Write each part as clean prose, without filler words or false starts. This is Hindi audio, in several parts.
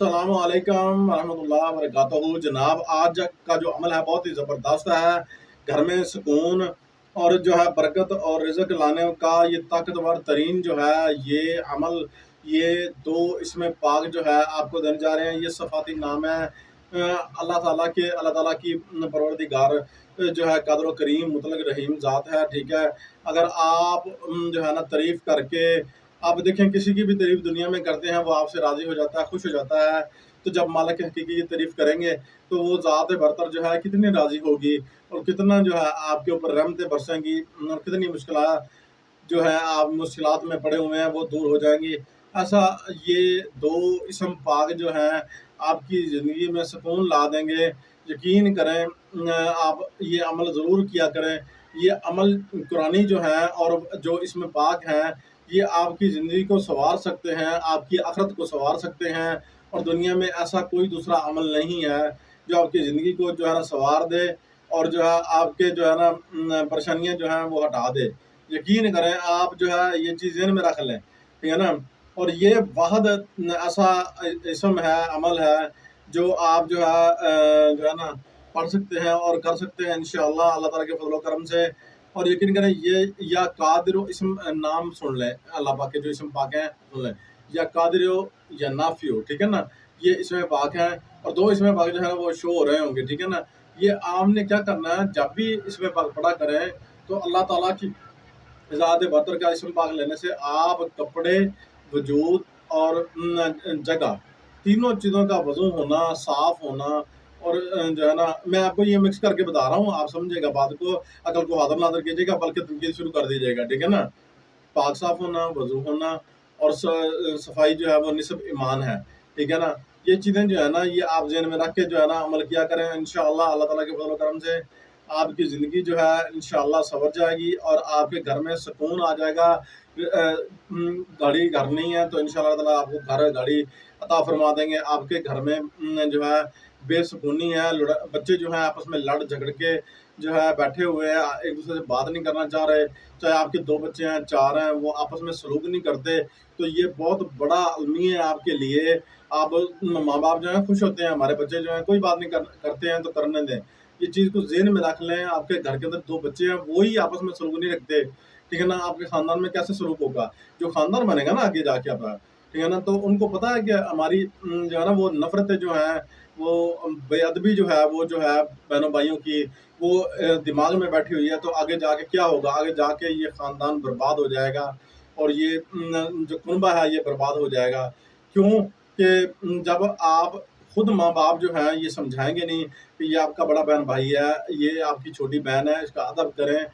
अस्सलामुअलैकुम रहमतुल्लाह वबरकातुहू। जनाब, आज का जो अमल है बहुत ही ज़बरदस्त है। घर में सुकून और जो है बरकत और रिज़्क लाने का ये ताकतवर तरीन जो है ये अमल, ये दो इसमें पाक जो है आपको देने जा रहे हैं। ये सफ़ाती नाम है। अल्लाह ताला की परवरदिगार जो है क़ादिर व करीम मुतलक रहीम ज़ात है, ठीक है। अगर आप जो है ना तारीफ़ करके, आप देखें किसी की भी तारीफ़ दुनिया में करते हैं वो आपसे राज़ी हो जाता है, खुश हो जाता है। तो जब मालिक हकीकी की तारीफ़ करेंगे तो वो ज़ात बरतर जो है कितनी राज़ी होगी और कितना जो है आपके ऊपर रहमतें बरसेंगी और कितनी मुश्किलात जो है आप मुश्किलात में पड़े हुए हैं वो दूर हो जाएंगी। ऐसा ये दो इसम पाक जो हैं आपकी ज़िंदगी में सुकून ला देंगे। यकीन करें, आप ये अमल ज़रूर किया करें। ये अमल कुरानी जो है और जो इसमें पाक हैं, ये आपकी ज़िंदगी को सँवार सकते हैं, आपकी आखिरत को सँवार सकते हैं। और दुनिया में ऐसा कोई दूसरा अमल नहीं है जो आपकी ज़िंदगी को जो है ना सँवार दे और जो है आपके जो है ना परेशानियाँ जो हैं वो हटा दे। यकीन करें, आप जो है ये चीज़ ज़हन में रख लें, ठीक है ना। और ये वाहद ऐसा इसम है, अमल है जो आप जो है ना पढ़ सकते हैं और कर सकते हैं इंशाअल्लाह अल्लाह ताला के फज़ल व करम से। और यकीन करें, ये या कादिर इसम नाम सुन लें, अल्लाह पाक के जो इसम पाक हैं सुन लें, या कादिर या नाफियो, ठीक है ना। ये इसमें पाक हैं और दो इसमें पाक जो है वो शो हो रहे होंगे, ठीक है ना। ये आपने क्या करना है, जब भी इसमें पाक पढ़ा करें तो अल्लाह ताला की ज़ात बरतर का इसम पाक लेने से आप कपड़े, वजूद और जगह, तीनों चीज़ों का वज़ू होना, साफ़ होना और जो है ना, मैं आपको ये मिक्स करके बता रहा हूँ, आप समझिएगा बात को, अकल को हाज़िर नाज़िर कीजिएगा बल्कि तनकीद शुरू कर दीजिएगा, ठीक है ना। पाक साफ़ होना, वज़ू होना और सफ़ाई जो है वो निस्फ़ ईमान है, ठीक है ना। ये चीज़ें जो है ना ये आप ज़हन में रख के जो है ना अमल किया करें। इंशाअल्लाह अल्लाह ताला के फज़ल व करम से आपकी ज़िंदगी जो है इंशाअल्लाह सँवर जाएगी और आपके घर में सुकून आ जाएगा। गाड़ी घर नहीं है तो इंशाअल्लाह ताला आपको घर गाड़ी अता फ़रमा देंगे। आपके घर में जो है बेसुकूनी है, बच्चे जो हैं आपस में लड़ झगड़ के जो है बैठे हुए हैं, एक दूसरे से बात नहीं करना चाह रहे। चाहे आपके 2 बच्चे हैं, 4 हैं, वो आपस में सलूक नहीं करते, तो ये बहुत बड़ा अलमिया है आपके लिए। आप माँ-बाप जो हैं खुश होते हैं, हमारे बच्चे जो हैं कोई बात नहीं करते हैं तो करने दें। ये चीज़ को ज़हन में रख लें, आपके घर के अंदर 2 बच्चे हैं, वो ही आपस में सलूक नहीं रखते, ठीक है ना। आपके ख़ानदान में कैसे सलूक होगा? जो ख़ानदान बनेगा ना आगे जाके आपका, ठीक है ना, तो उनको पता है कि हमारी जो है ना वो नफ़रतें जो हैं, वो बेअदबी जो है, वो जो है बहनों-भाइयों की, वो दिमाग में बैठी हुई है। तो आगे जाके क्या होगा? आगे जाके ये ख़ानदान बर्बाद हो जाएगा और ये जो कुनबा है ये बर्बाद हो जाएगा। क्यों? कि जब आप खुद माँ-बाप जो हैं ये समझाएँगे नहीं कि ये आपका बड़ा बहन-भाई है, ये आपकी छोटी बहन है, इसका अदब करें,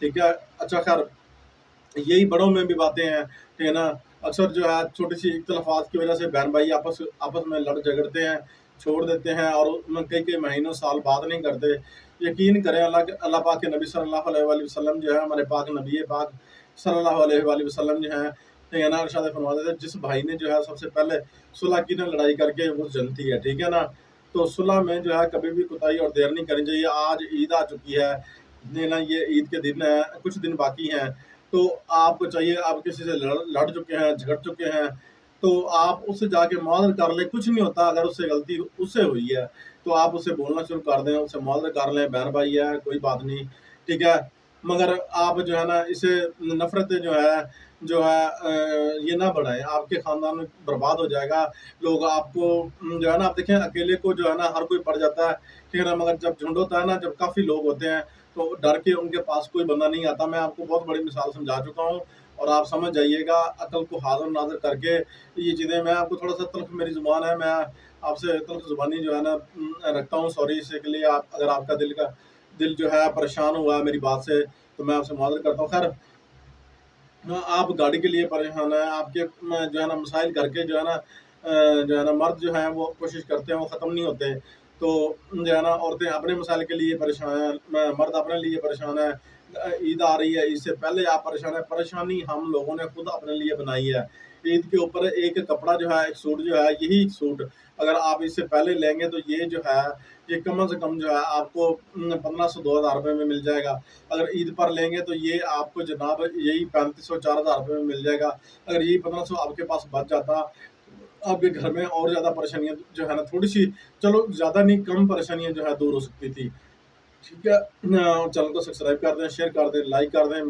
ठीक है? अच्छा ख़ैर, यही बड़ों में भी बातें हैं, ठीक है ना। अक्सर जो है छोटी-सी इख्तिलाफ़ात की वज़ह से बहन-भाई आपस आपस में लड़ झगड़ते हैं, छोड़ देते हैं और कई-कई महीनों साल बात नहीं करते। यकीन करें, अल्लाह पाक के नबी सल्लल्लाहु अलैहि वसल्लम जो है, हमारे पाक नबी पाक सल्लल्लाहु अलैहि वसल्लम जो हैं, ठीक है ना, इरशाद फरमाते थे, जिस भाई ने जो है सबसे पहले सुलह की ना लड़ाई करके वो जन्नती है, ठीक है ना। तो सुलह में जो है कभी भी कोताही और देर नहीं करनी चाहिए। आज ईद आ चुकी है, नहीं ना, ये ईद के दिन है, कुछ दिन बाकी हैं, तो आपको चाहिए, आप किसी से लड़ चुके हैं, झगड़ चुके हैं, तो आप उससे जाके मुआज़रत कर लें। कुछ नहीं होता अगर उससे गलती उससे हुई है, तो आप उससे बोलना शुरू कर दें, उससे मुआज़रत कर लें, बहन-भाई है, कोई बात नहीं, ठीक है। मगर आप जो है ना इसे नफ़रतें जो है ये ना बढ़ाएँ, आपके ख़ानदान में बर्बाद हो जाएगा। लोग आपको जो है ना, आप देखें अकेले को जो है ना हर कोई पड़ जाता है, ठीक है ना, मगर जब झुंड होता है ना, जब काफ़ी लोग होते हैं, तो डर के उनके पास कोई बंदा नहीं आता। मैं आपको बहुत बड़ी मिसाल समझा चुका हूँ और आप समझ जाइएगा अकल को हाज़िर नाज़िर करके ये चीज़ें। मैं आपको थोड़ा-सा तल्ख़ मेरी ज़ुबान है, मैं आपसे तल्ख़ ज़ुबानी जो है ना रखता हूँ, सॉरी इसके लिए। आप अगर आपका दिल जो है परेशान हुआ है मेरी बात से, तो मैं आपसे माज़रत करता हूँ। ख़ैर, आप गाड़ी के लिए परेशान हैं, आपके जो है ना मसाइल घर के जो है ना मर्द जो हैं वो कोशिश करते हैं, वो ख़त्म नहीं होते। तो जो है ना औरतें अपने मसाइल के लिए परेशान हैं, मर्द अपने लिए परेशान है। ईद आ रही है, ईद से पहले आप परेशान हैं। परेशानी हम लोगों ने खुद अपने लिए बनाई है। ईद के ऊपर एक कपड़ा जो है, एक सूट जो है, यही सूट अगर आप इससे पहले लेंगे तो ये जो है, ये कम से कम जो है आपको 1500-2000 रुपए में मिल जाएगा। अगर ईद पर लेंगे तो ये आपको जनाब यही 3500-4000 रुपए में मिल जाएगा। अगर यही 1500 आपके पास बच जाता आपके घर में और ज़्यादा परेशानियाँ जो है ना थोड़ी-सी, चलो ज़्यादा नहीं कम परेशानियाँ जो है दूर हो सकती थी। ठीक है? चैनल को सब्सक्राइब कर दें, शेयर कर दें, लाइक कर दें।